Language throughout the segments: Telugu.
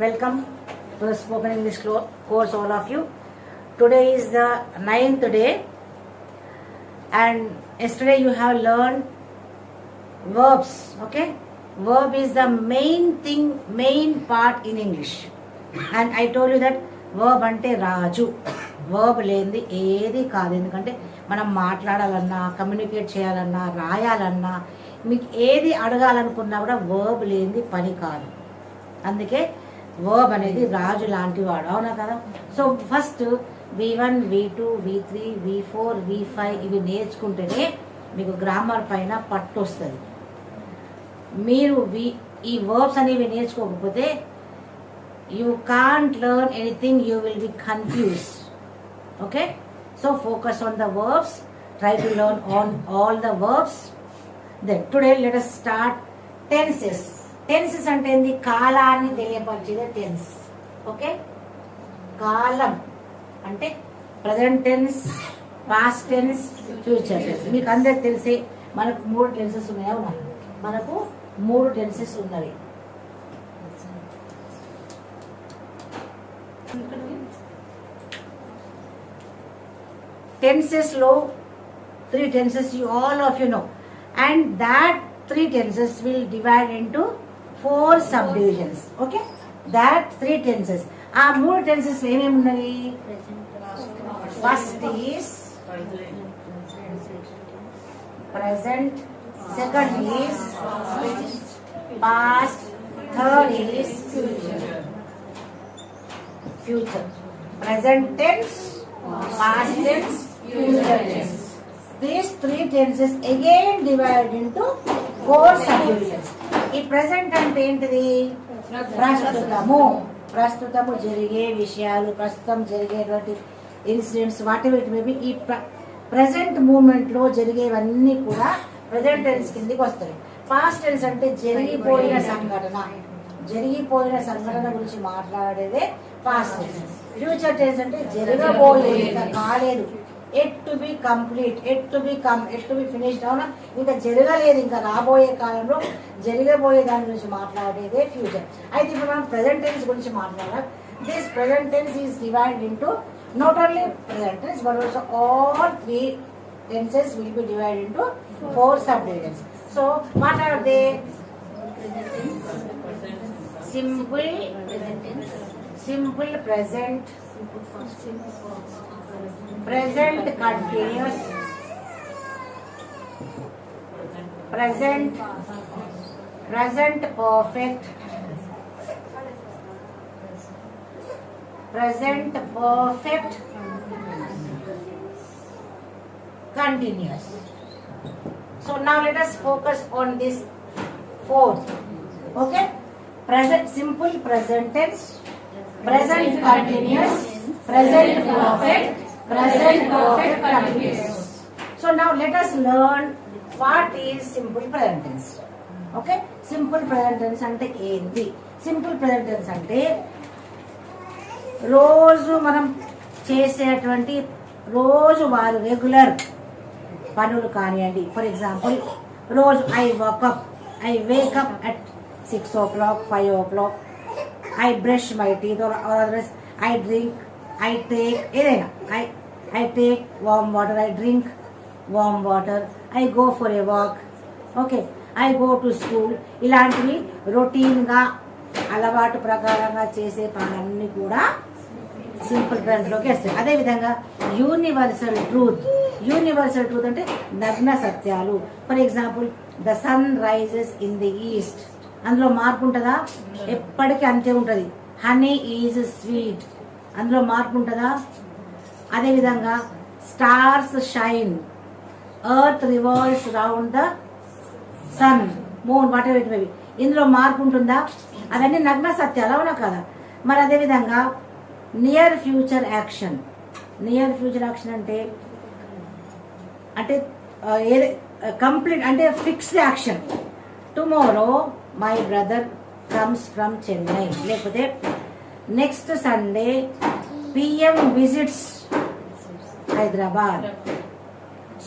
Welcome to the spoken English course, all of you. Today is the 9th day, and yesterday you have learned verbs. Okay, verb is the main part in English, and I told you that verb ante raju. verb లేనిది ఏది కాదు. ఎందుకంటే మనం మాట్లాడాలన్నా, కమ్యూనికేట్ చేయాలన్నా, రాయాలన్నా, మీకు ఏది అడగాలనుకున్నా కూడా verb లేనిది పని కాదు. అందుకే verb అనేది రాజు లాంటి వాడు, అవునా కదా? So first V1, V2, V3, V4, V5 ఇవి నేర్చుకుంటేనే మీకు గ్రామర్ పైన పట్టు వస్తుంది. మీరు ఈ వర్బ్స్ అనేవి నేర్చుకోకపోతే you can't learn anything, you will be confused. Okay, so focus on the verbs, try to learn on all the verbs. Then today let us start tenses. Tenses అంటే ఏంది? కాలాన్ని తెలియపరిచేదే టెన్స్. ఓకే, కాలం అంటే present tense, past tense, future tense. మీకు అందరికి తెలిసే మనకు 3 టెన్సెస్ ఉన్నాయి, అవునా? మనకు 3 టెన్సెస్ ఉన్నవి. Tenses లో 3 tenses all of you know, and that 3 tenses will divide into 4 subdivisions. Okay, that 3 tenses, ఆ 3 tenses ఏమేమి ఉన్నవి? First is present, second is past, third is future. Present tense, past tense, future tense. These 3 tenses again divided into 4 subdivisions. ఈ ప్రెసెంట్ అంటే ఏంటిది? ప్రస్తుతము జరిగే విషయాలు, ప్రస్తుతం జరిగేటువంటి ఇన్సిడెంట్స్, వాటి మేబీ ఈ ప్రెసెంట్ మూమెంట్ లో జరిగేవన్నీ కూడా ప్రెసెంట్ టెన్స్ కిందకి వస్తాయి. పాస్ట్ టెన్స్ అంటే జరిగిపోయిన సంఘటన గురించి మాట్లాడేదే పాస్ట్ టెన్స్. ఫ్యూచర్ టెన్స్ అంటే జరగబోయేది, ఇంకా కాలేదు, at to be complete, at to be finished, అవునా? ఇంకా జరగలేదు, ఇంకా రాబోయే కాలంలో జరగబోయే దాని గురించి మాట్లాడేదే ఫ్యూచర్. అయితే ఇప్పుడు మనం ప్రెసెంట్ టెన్స్ గురించి మాట్లాడాలి. This present tense is divided into not only present tense but also all 3 tenses will be divided into 4 subdivisions. So what are they? Simple present, present continuous, present perfect, present perfect continuous. So now let us focus on this 4th. Okay, present simple present tense, present continuous, present perfect continuous. So now let us learn what is simple present tense. Okay, simple present tense అంటే ఏంటి? సింపుల్ present tense అంటే రోజు మనం చేసేటువంటి రోజువారీ రెగ్యులర్ పనులు కానివ్వండి. ఫర్ ఎగ్జాంపుల్, రోజు I wake up at 6 o'clock, 5 o'clock, I brush my teeth, I drink, I take ఏదైనా, I take warm water, I drink warm water, I go for a walk, okay, I go to school. ఇలాంటివి రొటీన్గా అలవాటు ప్రకారంగా చేసే పనులన్నీ కూడా సింపుల్ ప్రెసెంట్ లోకి వస్తాయి. అదేవిధంగా యూనివర్సల్ ట్రూత్ అంటే నగ్న సత్యాలు. For example, the sun rises in the east, అందులో మార్పు ఉంటుందా? ఎప్పటికీ అంతే ఉంటుంది. హనీ ఈజ్ స్వీట్, అందులో మార్పు ఉంటుందా? అదేవిధంగా stars shine, earth revolves round the sun, moon, whatever it may be, ఇందులో మార్పు ఉంటుందా? అవన్నీ నగ్న సత్యాలు, అవునా కదా? మరి అదేవిధంగా నియర్ ఫ్యూచర్ యాక్షన్ అంటే కంప్లీట్ అంటే fixed action. Tomorrow my brother comes from Chennai, లేకపోతే next Sunday PM visits Hyderabad,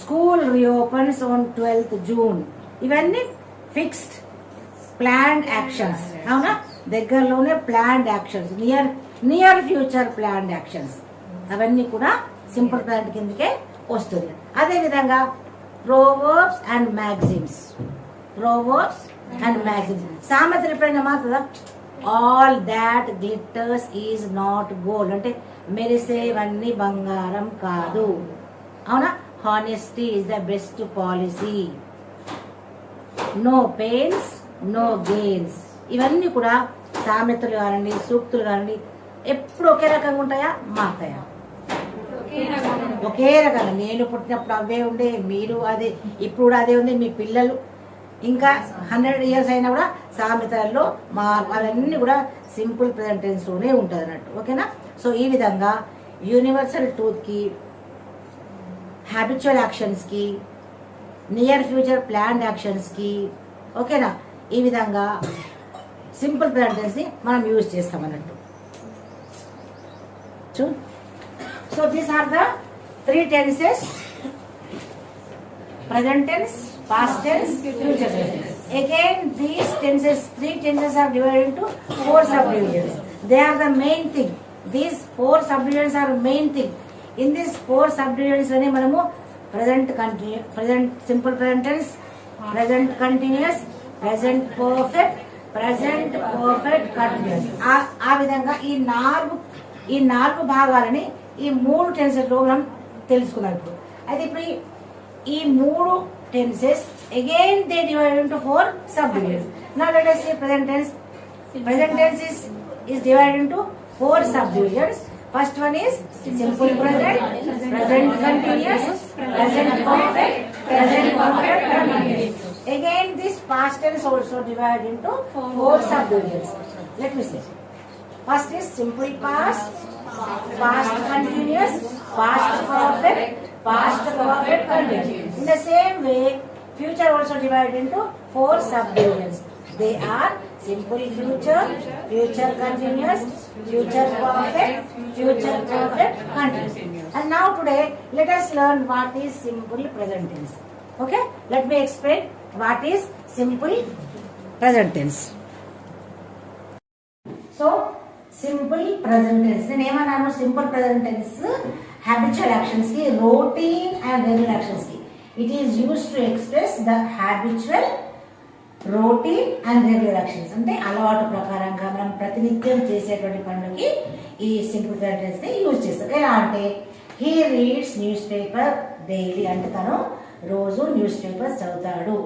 school reopens on 12th June. ఇవన్నీ ఫిక్స్డ్ ప్లాన్డ్ యాక్షన్స్, అవునా? దగ్గరలోనే planned actions, near future planned actions, అవన్నీ కూడా సింపుల్ ప్రెజెంట్ కిందకే వస్తుంది. అదేవిధంగా ప్రోవర్బ్స్ అండ్ మ్యాగజిమ్స్, సామెతలు ఎప్పుడైనా మాత్రదా, all that glitters is not gold అంటే మెరిసేవన్నీ బంగారం కాదు, అవునా. Honesty is the best policy, no pains no gains, ఇవన్నీ కూడా సామెతలు కానివ్వండి, సూక్తులు కానివ్వండి, ఎప్పుడు ఒకే రకంగా ఉంటాయా, మారుతాయా? ఒకే రకంగా. నేను పుట్టినప్పుడు అవే ఉండే, మీరు అదే, ఇప్పుడు కూడా అదే ఉంది, మీ పిల్లలు ఇంకా 100 years అయినా కూడా సామెతల్లో అవన్నీ కూడా సింపుల్ ప్రెజెంట్ టెన్స్ లోనే ఉంటుంది అన్నట్టు, ఓకేనా. సో ఈ విధంగా యూనివర్సల్ ట్రూత్ కి, హ్యాబిచువల్ యాక్షన్స్ కి, నియర్ ఫ్యూచర్ ప్లాన్డ్ యాక్షన్స్ కి, ఓకేనా, ఈ విధంగా సింపుల్ ప్రెజెంట్ టెన్స్ ని మనం యూజ్ చేస్తాం అన్నట్టు. So these are the 3 tenses: present tense, past tense, future tense. Again, these tenses, 3 tenses are divided into 4 subdivisions. They are the main thing. These 4 subdivisions are main thing. In these 4 subdivisions, మనము present simple present tense, present continuous, present perfect continuous. ఆ విధంగా ఈ నాలుగు భాగాలని ఈ 3 టెన్సెస్ లో మనం తెలుసుకున్నాం. ఇప్పుడు అయితే ఇప్పుడు ఈ 3 tenses again they divided into 4 subdivisions. Now let us see present tense. Present tense is divided into 4 subdivisions. First one is simple present, present continuous, present perfect continuous. Again this past tense also divided into 4 subdivisions. Let me see. First is simple past, past continuous, past perfect continuous. In the same way, future also divided into 4 subdivisions. They are simple future, future continuous, future perfect continuous. And now today, let us learn what is simple present tense. Okay? Let me explain what is simple present tense. So, simple present tense, నేను ఏమన్నాను, simple present tense habitual actions కి, రొటీన్ అండ్ రెగ్యులర్ యాక్షన్స్ కి it is used to express the habitual, routine and regular actions. అంటే అలవాటు ప్రకారంగా మనం ప్రతినిత్యం చేసేటువంటి పనులకి ఈ సింపుల్ ప్రెజెంట్ టెన్స్ ని యూజ్ చేస్తాం. ఎలా అంటే he reads newspaper daily, అంటే తను రోజు న్యూస్ పేపర్ చదువుతాడు.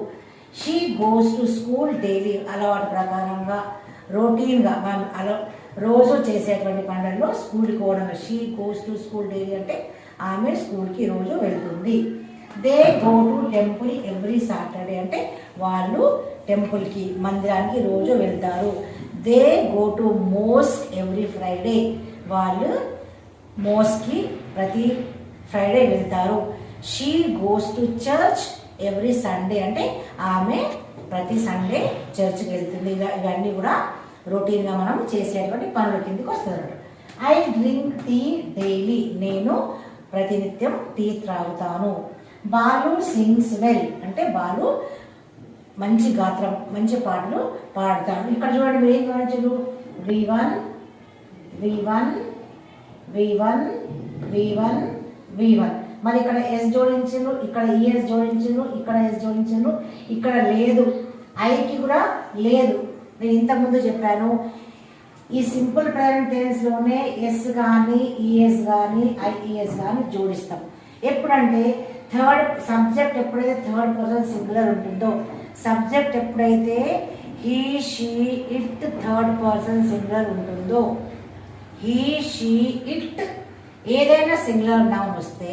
She goes to school daily, అలవాటు ప్రకారంగా రొటీన్ గా మనం రోజు చేసేటువంటి పనులలో స్కూల్కి పోవడం. She goes to school daily అంటే ఆమె స్కూల్కి రోజు వెళ్తుంది. They go to temple every Saturday అంటే వాళ్ళు టెంపుల్కి, మందిరానికి రోజు వెళ్తారు. They go to mosque every Friday, వాళ్ళు మోస్క్కి ప్రతి ఫ్రైడే వెళ్తారు. She goes to church every Sunday అంటే ఆమె ప్రతి సండే చర్చ్కి వెళ్తుంది. ఇవన్నీ కూడా రొటీన్ గా మనం చేసేటువంటి పనుల కిందకి వస్తుంది. ఐ డ్రింక్ టీ డైలీ, నేను ప్రతినిత్యం టీ త్రాగుతాను. బాలు సింగ్స్ వెల్ అంటే బాలు మంచి గాత్రం, మంచి పాటలు పాడతాడు. ఇక్కడ చూడండి, మీరు ఏం గమనించారు, V1 మరి ఇక్కడ ఎస్ జోడించారు, ఇక్కడ ఈఎస్ జోడించారు, ఇక్కడ ఎస్ జోడించారు, ఇక్కడ లేదు, ఐకి కూడా లేదు. నేను ఇంతకుముందు చెప్పాను, ఈ సింపుల్ ప్రెజెంట్ టెన్స్ లోనే ఎస్ కానీ, ఈఎస్ కానీ, ఐఈఎస్ కానీ జోడిస్తాం. ఎప్పుడంటే సబ్జెక్ట్ ఎప్పుడైతే థర్డ్ పర్సన్ సింగులర్ ఉంటుందో, సబ్జెక్ట్ ఎప్పుడైతే he she it third person singular ఉంటుందో, హీ షీ ఇట్ ఏదైనా సింగులర్ నౌన్ వస్తే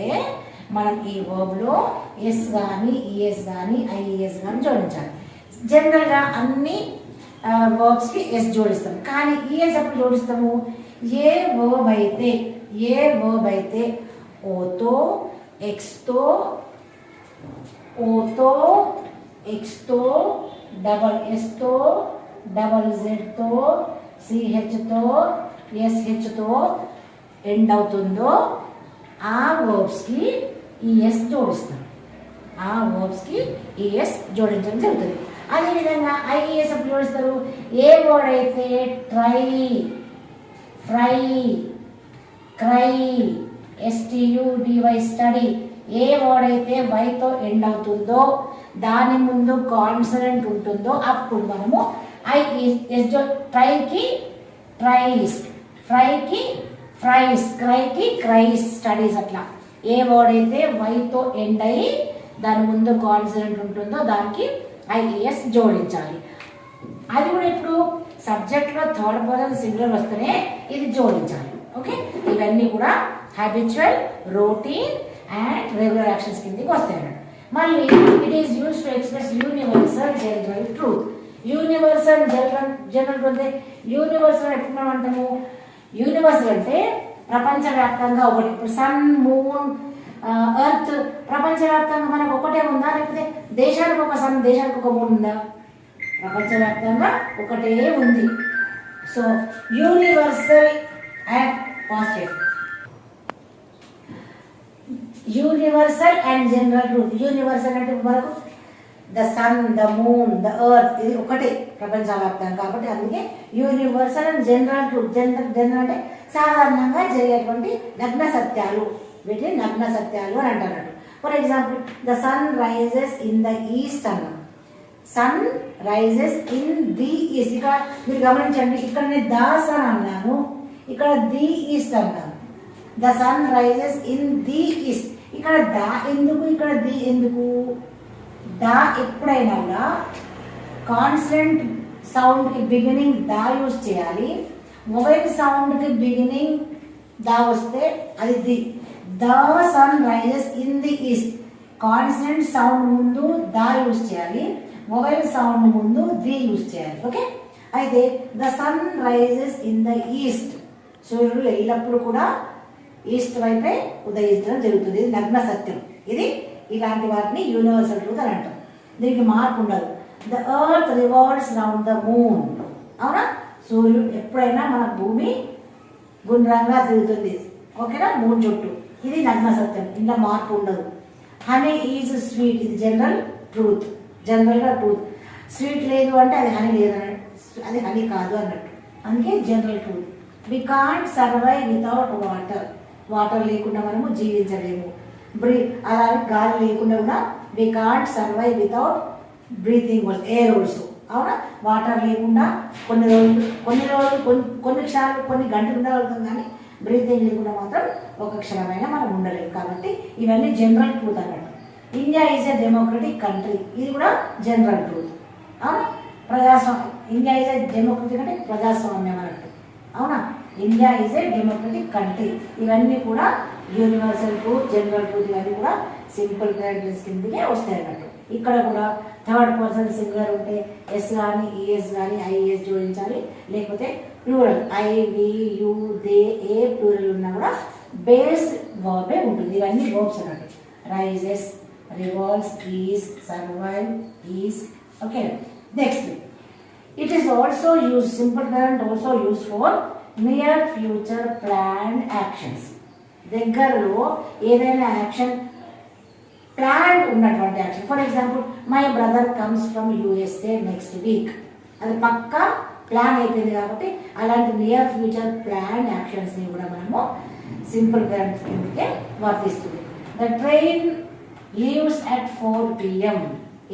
మనం ఈ వర్బ్ లో ఎస్ కానీ, ఈఎస్ కానీ, ఐఈఎస్ కానీ జోడించాలి. జనరల్ గా అన్ని వర్బ్స్ కి ఎస్ జోడిస్తాం, కానీ ఈఎస్ ఎప్పుడు జోడిస్తాము, ఏ వర్బ్ అయితే ఓతో, ఎక్స్తో, ఎక్స్తో, డబల్ ఎస్తో, డబల్ జెడ్తో, సిహెచ్తో, ఎస్హెచ్తో ఎండ్ అవుతుందో ఆ వర్బ్స్కి ఈఎస్ జోడిస్తాం. ఆ వర్బ్స్కి ఈఎస్ జోడించడం జరుగుతుంది. అదేవిధంగా ఐఈఎస్ ఎప్పుడు జోడిస్తారు? ఏ వర్డ్ అయితే try, fry, cry, STUDY study, ఏ వర్డ్ అయితే వైతో ఎండ్ అవుతుందో దాని ముందు కాన్సనెంట్ ఉంటుందో అప్పుడు మనము ఐఈఎస్ ట్రైకి ట్రైస్, ఫ్రైకి ఫ్రైస్, క్రైకి క్రైస్ స్టడీస్. అట్లా ఏ వర్డ్ అయితే వైతో ఎండ్ అయ్యి దాని ముందు కాన్సనెంట్ ఉంటుందో దానికి ఐఈఎస్ జోడించాలి. అది కూడా ఇప్పుడు సబ్జెక్ట్లో థర్డ్ పర్సన్ సింగులర్ వస్తేనే ఇది జోడించాలి. ఓకే, ఇవన్నీ కూడా habitual, routine and regular actions కిందకి వస్తాయి అన్నట్టు. మళ్ళీ it is use to express universal general truth. Universal general truth, universal ఎప్పుడు మనం అంటాము? యూనివర్సల్ అంటే ప్రపంచవ్యాప్తంగా ఒకటి. ఇప్పుడు సన్, మూన్, ఎర్త్ ప్రపంచవ్యాప్తంగా మనకు ఒకటే ఉందా, లేకపోతే దేశానికి ఒక సన్, దేశానికి ఒక మూన్ ఉందా? ప్రపంచవ్యాప్తంగా ఒకటే ఉంది. So universal and positive, universal and general truth. Universal అంటే మనకు the sun, the moon, the earth ఇది ఒకటే ప్రపంచవ్యాప్తంగా కాబట్టి అందుకే universal and general truth. General అంటే సాధారణంగా జరిగేటువంటి నగ్న సత్యాలు, వీటిని నగ్న సత్యాలు అని అంటారు. For example, the sun rises in the east అన్నాం. Sun rises in the east. ఇక్కడ మీరు గమనించండి, ఇక్కడ నేను ద సన్ అన్నాను, ఇక్కడ ది ఈస్ట్ అన్నాను. The sun rises in the east. ఇక్కడ ద ఎందుకు, ఇక్కడ ది ఎందుకు? ద ఎప్పుడైనా కూడా కాన్సనెంట్ సౌండ్ కి బిగినింగ్ ద యూజ్ చేయాలి. మొబైల్ సౌండ్ కి బిగినింగ్ ద వస్తే అది the. The sun rises in the east, consonant sound ముందు ద యూజ్ చేయాలి, మొబైల్ సౌండ్ ముందు ది యూజ్ చేయాలి. ఓకే, అయితే the sun rises in the east, సూర్యుడు ఎల్లప్పుడూ కూడా ఈస్ట్ వైపే ఉదయించడం జరుగుతుంది. ఇది నగ్న సత్యం. ఇది ఇలాంటి వాటిని యూనివర్సల్ ట్రూత్ అని అంటాం. దీనికి మార్పు ఉండదు. The earth revolves round the moon. అవునా, సూర్యుడు ఎప్పుడైనా మన భూమి గుండ్రంగా తిరుగుతుంది. ఓకేనా, మూన్ చుట్టూ. ఇది నగ్న సత్యం, ఇంట్లో మార్పు ఉండదు. హనీ ఈజ్ స్వీట్, ఇది జనరల్ ట్రూత్. జనరల్గా ట్రూత్. స్వీట్ లేదు అంటే అది హనీ లేదు అన్నట్టు, అది హనీ కాదు అన్నట్టు. అందుకే general truth. We can't survive without water. Water లేకుండా మనము జీవించలేము. అలాగే గాలి లేకుండా కూడా we can't survive without breathing air also. అవునా, వాటర్ లేకుండా కొన్ని రోజులు కొన్ని క్షణాలు కొన్ని గంటలు ఉండగలుగుతాం, కానీ బ్రీతింగ్ లేకుండా మాత్రం ఒక క్షణమైనా మనం ఉండలేము. కాబట్టి ఇవన్నీ జనరల్ ట్రూత్ అన్నట్టు. India is a democratic country, ఇది కూడా జనరల్ ట్రూత్. అవునా, ప్రజాస్వామ్యం. ఇండియా ఈజ్ ఎ డెమోక్రటిక్ అంటే ప్రజాస్వామ్యం అన్నట్టు. అవునా, India is a democratic country. ఇవన్నీ కూడా యూనివర్సల్ ట్రూత్, జనరల్ ట్రూత్, ఇవన్నీ కూడా సింపుల్ క్యారెక్టర్స్ కిందకే వస్తాయి అన్నట్టు. ఇక్కడ కూడా థర్డ్ పర్సన్ సింగులర్ ఉంటే ఎస్ కానీ ఈఎస్ కానీ ఐఈఎస్ జోడించాలి, లేకపోతే plural I, we, you, they, ఏ ప్లూరల్ ఉన్నా కూడా బేస్ వర్బే ఉంటుంది. ఇవన్నీ వర్బ్స్ అన్నట్టు. Rises, revolves, is, survive, is. Okay, next it is also use, simple current also use for near future planned actions. దగ్గరలో ఏదైనా యాక్షన్ ప్లాన్ ఉన్నటువంటి action. For example, my brother comes from USA next week. అది పక్కా ప్లాన్ అయిపోయింది కాబట్టి అలాంటి నియర్ ఫ్యూచర్ ప్లాన్ యాక్షన్స్ని కూడా మనము సింపుల్ కరెంట్ కిందకే వర్తిస్తుంది. The train leaves at 4 PM.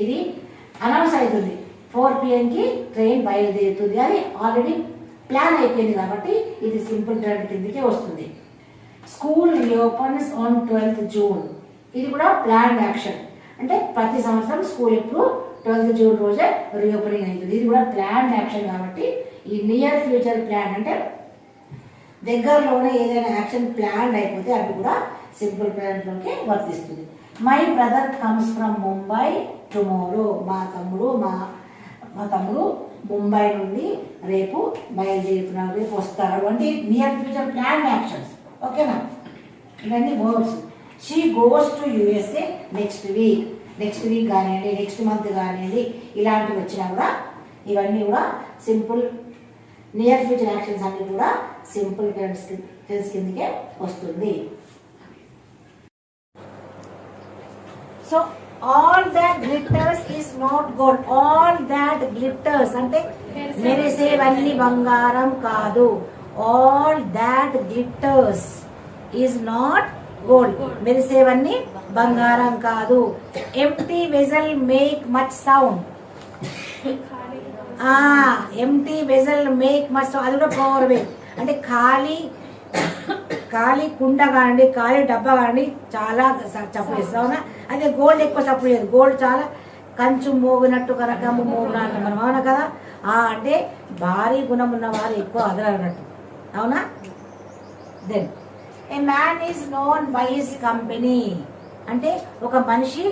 ఇది అనౌన్స్ అవుతుంది, 4 PM ట్రైన్ బయలుదేరుతుంది. అది ఆల్రెడీ ప్లాన్ అయిపోయింది కాబట్టి ఇది సింపుల్ కరెంట్ కిందకే వస్తుంది. School reopens on 12th June. ఇది కూడా ప్లాన్ యాక్షన్. అంటే ప్రతి సంవత్సరం స్కూల్ ఎప్పుడు 12th June రోజే రీఓపెనింగ్ అవుతుంది. ఇది కూడా ప్లాన్ యాక్షన్ కాబట్టి ఈ నియర్ ఫ్యూచర్ ప్లాన్ అంటే దగ్గరలోనే ఏదైనా యాక్షన్ ప్లాన్ అయిపోతే అది కూడా సింపుల్ ప్లాన్లోకి వర్తిస్తుంది. My brother comes from Mumbai tomorrow. మా తమ్ముడు ముంబై నుండి రేపు బయలుదేరుతున్నాడు, రేపు వస్తాడు. అంటే నియర్ ఫ్యూచర్ ప్లాన్ యాక్షన్స్. ఓకేనా, ఇవన్నీ verbs. She goes to USA next week. Next week కానివ్వండి, నెక్స్ట్ మంత్ కానివ్వండి, ఇలాంటివి వచ్చినా కూడా ఇవన్నీ కూడా సింపుల్ నియర్ ఫ్యూచర్ యాక్షన్స్ అన్ని కూడా సింపుల్ టెన్స్ కిందకే వస్తుంది. So all that glitters is not gold. All that glitters అంటే మెరిసేవన్నీ బంగారం కాదు. All that glitters is not gold. మెరిసేవన్నీ బంగారం కాదు. Empty vessel make much sound. Empty vessel make much sound, అది కూడా పవర్ వే. అంటే ఖాళీ కుండ కానివ్వండి, ఖాళీ డబ్బా కానివ్వండి చాలా చప్పుడు చేస్తుంది, అవునా? అదే గోల్డ్ ఎక్కువ చప్పుడు చేయదు. గోల్డ్ చాలా కంచు మోగినట్టు కనకము మోగినట్టు మనం, అవునా కదా? అంటే భారీ గుణం ఉన్న వారు ఎక్కువ అదరన్నట్టు, అవునా? Then a man is known by his company. అంటే ఒక మనిషి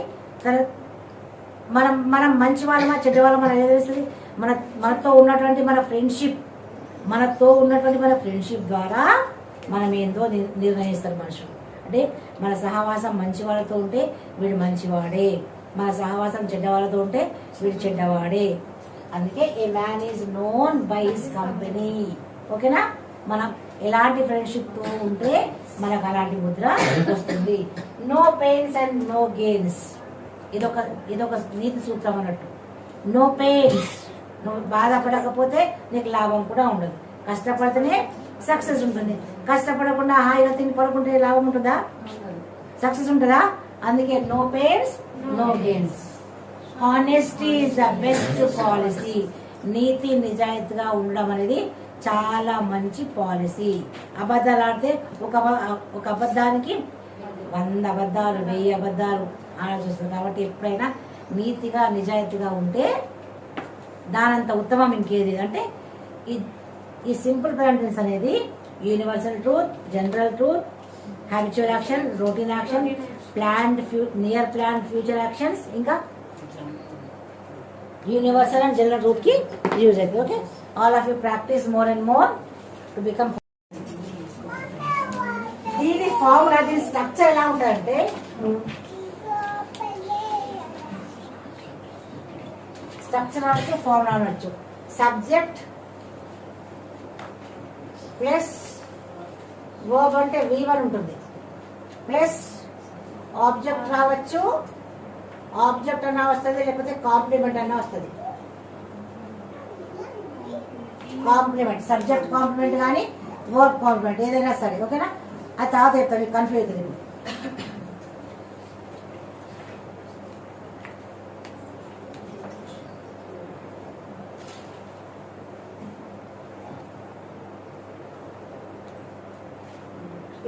మనం మంచి వాళ్ళమా చెడ్డ వాళ్ళమా ఏదో తెలుస్తుంది. మనతో ఉన్నటువంటి మన ఫ్రెండ్షిప్ ద్వారా మనం ఏందో నిర్ణయిస్తారు మనుషులు. అంటే మన సహవాసం మంచి వాళ్ళతో ఉంటే వీడు మంచివాడే, మన సహవాసం చెడ్డ వాళ్ళతో ఉంటే వీడు చెడ్డవాడే. అందుకే ఏ man is known by his company. ఓకేనా? మనం ఎలాంటి ఫ్రెండ్షిప్ తో ఉంటే మనకు అలాంటి ముద్ర వస్తుంది. No pains and no gains. ఇదొక నీతి సూత్రం అన్నట్టు. నో పెయిన్స్, నువ్వు బాధపడకపోతే నీకు లాభం కూడా ఉండదు. కష్టపడితేనే సక్సెస్ ఉంటుంది. కష్టపడకుండా హాయిగా తిని పడుకుంటే లాభం ఉంటుందా? సక్సెస్ ఉంటుందా? అందుకే no pains no gains. Honesty is the best policy. నీతి నిజాయితీగా ఉండడం అనేది చాలా మంచి పాలసీ. అబద్ధాలు ఆడితే ఒక అబద్ధానికి 100 అబద్ధాలు 1000 అబద్ధాలు ఆలోచిస్తుంది. కాబట్టి ఎప్పుడైనా నీతిగా నిజాయితీగా ఉంటే దానంత ఉత్తమం ఇంకేది. అంటే ఈ సింపుల్ ప్రెజెంటెన్స్ అనేది universal truth, general truth, habitual action, routine action, near planned future actions, ఇంకా యూనివర్సల్ అండ్ జనరల్ ట్రూత్ కి యూజ్ అవుతుంది. Okay, all of you practice more and more to become. దీని ఫార్ములా, దీని స్ట్రక్చర్ ఎలా ఉంటుందంటే స్ట్రక్చర్ అంటే ఫార్ములా అనొచ్చు. సబ్జెక్ట్ ప్లస్ వర్బ్ అంటే V1 ఉంటుంది, ప్లస్ ఆబ్జెక్ట్ రావచ్చు, ఆబ్జెక్ట్ అన్నా వస్తుంది, లేకపోతే కాంప్లిమెంట్ అన్నా వస్తుంది. కాంప్లిమెంట్, సబ్జెక్ట్ కాంప్లిమెంట్ కానీ వర్బ్ కాంప్లిమెంట్ ఏదైనా సరే. ఓకేనా? అది తర్వాత చెప్తాను, మీకు కన్ఫ్యూజ్ అవుతుంది.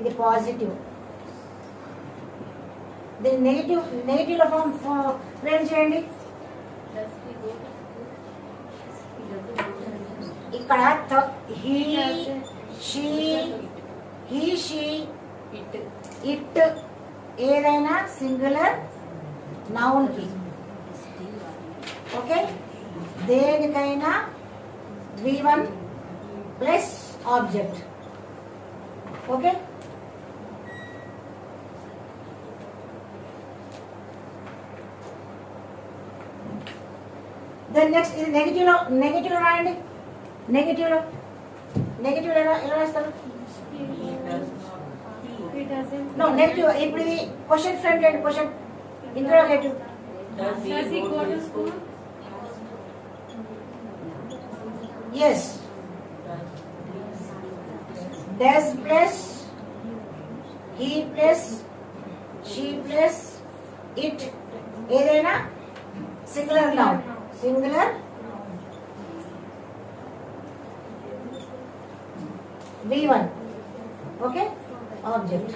ఇది పాజిటివ్. దీన్ని నెగిటివ్ లో ఫామ్ ఫ్రేమ్ చేయండి. ఇక్కడ హీ షీ ఇట్ ఏదైనా సింగులర్ నౌన్ కి. ఓకే, దేనికైనా V1 plus object. Okay, then next ఇది నెగిటివ్ లో రాయండి. నెగిటివ్ ఎలా రాస్తారు? No negative. ఇప్పుడు ఇది క్వశ్చన్ ఫ్రేమ్ చేయండి. Question interrogative. Yes, does plus he plus she plus it ఏదైనా singular noun. Singular V1. Okay, object.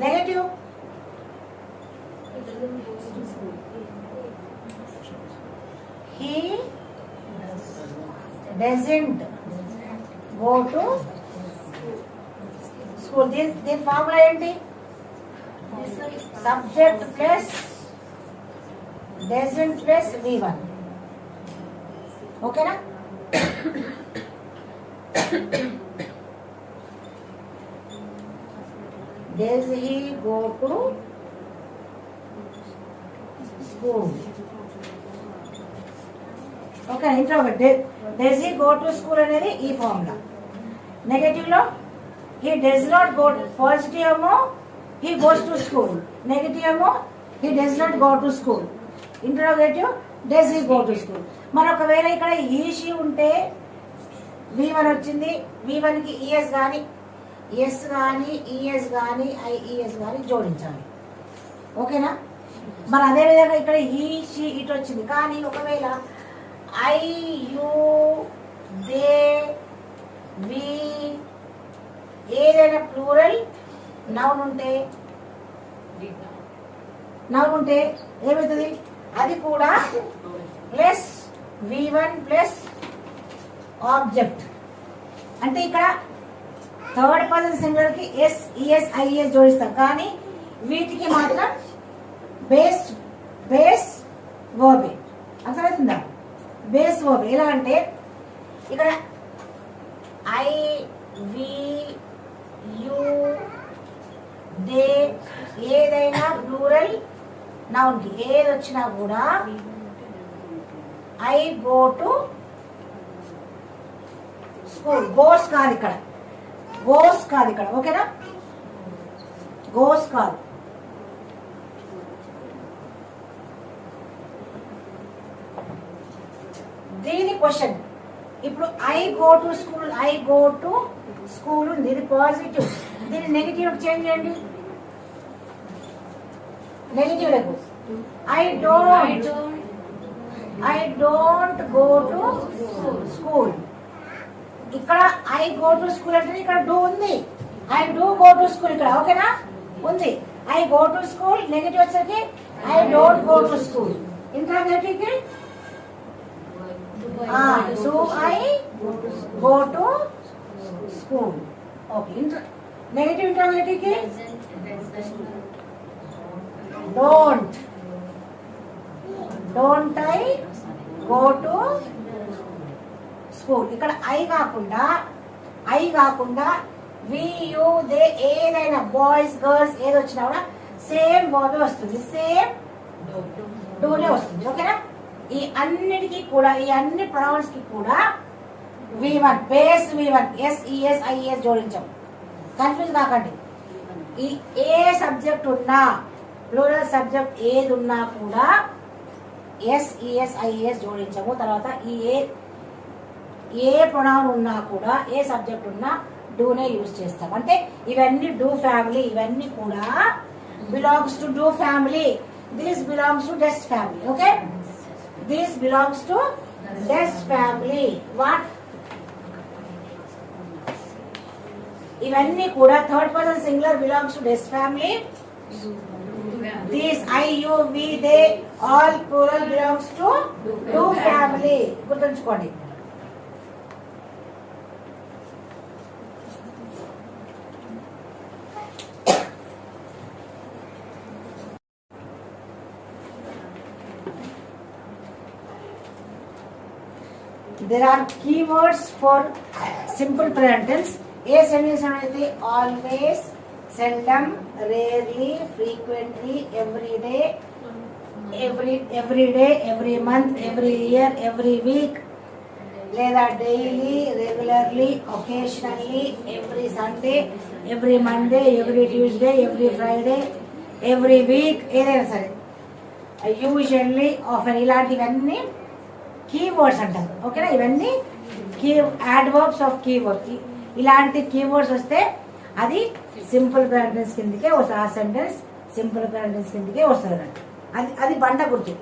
Negative he doesn't go to school. దీని ఫార్ములా ఏంటి? Subject plus doesn't plus V1. ఓకేనా? Does he go to school? Okay, introvert. Does he go to school అనేది ఈ ఫార్ములా. నెగటివ్ లో he does not go to, positive ఏమో he goes to school, negative ఏమో he does not go to school, interrogative does he go to school. మరి ఒకవేళ ఇక్కడ he she ఉంటే V1 వచ్చింది, V1 కి ES కానీ ఎస్ కానీ ఈఎస్ కానీ ఐఈఎస్ కానీ జోడించాలి. ఓకేనా? మరి అదేవిధంగా ఇక్కడ ఈ షీ ఇటు వచ్చింది, కానీ ఒకవేళ ఐ యు దే వి ఏదైనా ప్లూరల్ నౌన్ ఉంటే ఏమవుతుంది? అది కూడా ప్లస్ V1 ప్లస్ ఆబ్జెక్ట్. అంటే ఇక్కడ థర్డ్ పర్సన్ సింగులర్ కి ఎస్ ఈఎస్ ఐఎస్ జోడిస్తాం, కానీ వీటికి మాత్రం బేస్ వర్బ్. అర్థమవుతుందా? బేస్ వర్బ్ ఎలా అంటే ఇక్కడ ఐ వి యు దే ఏదైనా ప్లూరల్ నౌన్ కి ఏది వచ్చినా కూడా I go to school. Goes కాదు ఇక్కడ, గోస్ కాదు ఇక్కడ. ఓకేనా? గోస్ కాదు. దీని క్వశ్చన్ ఇప్పుడు I go to school, I go to school ఉంది, ఇది పాజిటివ్. దీన్ని నెగిటివ్ చేంజ్ చేయండి. నెగిటివ్ లకు I don't go to school. ఇక్కడ ఐ గో టు స్కూల్ అంటే ఇక్కడ డూ ఉంది, I do go to school ఇక్కడ. ఓకేనా? ఉంది. I go to school, negative వచ్చేసరికి I don't go to school. Interrogative కి do I go to school. Okay. Negative interrogative కి don't I go to school. ఇక్కడ ఐ కాకుండా వి యు దే ఏదైనా బాయ్స్ గర్ల్స్ ఏది వచ్చినా కూడా సేమ్ వర్బ్ వస్తుంది, సేమ్ డూనే వస్తుంది. ఓకేనా? ఈ అన్నిటికీ కూడా, ఈ అన్ని ప్రొనౌన్స్ కి కూడా V1 base V1 S ies జోడించాం. కన్ఫ్యూజ్ కాకండి. ఈ ఏ సబ్జెక్ట్ ఉన్నా, ప్లూరల్ సబ్జెక్ట్ ఏది ఉన్నా కూడా ఎస్ ఐఎస్ జోడించాము. తర్వాత ఈ ఏ ప్రొనౌన్ ఉన్నా కూడా, ఏ సబ్జెక్ట్ ఉన్నా డూనే యూజ్ చేస్తాం. అంటే ఇవన్నీ డూ ఫ్యామిలీ, ఇవన్నీ కూడా belongs to do family. This belongs to does family. Okay? This belongs to does family. What? ఇవన్నీ కూడా third person singular belongs to does family. These I, you, we, they all plural belongs to do family. గుర్తుంచుకోండి. There are keywords for simple present tense. A sentence అనేది always, seldom, rarely, frequently, every day, every month, every year, every week, లేదా daily, regularly, occasionally, every Sunday, every Monday, every Tuesday, every Friday, every week, ఏదైనా సరే, యూజువల్లీ, ఆఫెన్, ఇలాంటివన్నీ కీవర్డ్స్ అంటారు. ఓకేనా? ఇవన్నీ యాడ్వర్బ్స్ ఆఫ్ కీవర్డ్. ఇలాంటి కీవర్డ్స్ వస్తే అది సింపుల్ ప్రెజెంట్ టెన్స్ కిందకే వస్తుంది. ఆ సెంటెన్స్ సింపుల్ ప్రెజెంట్ టెన్స్ కిందకే వస్తుంది. అది బండ గుర్తు.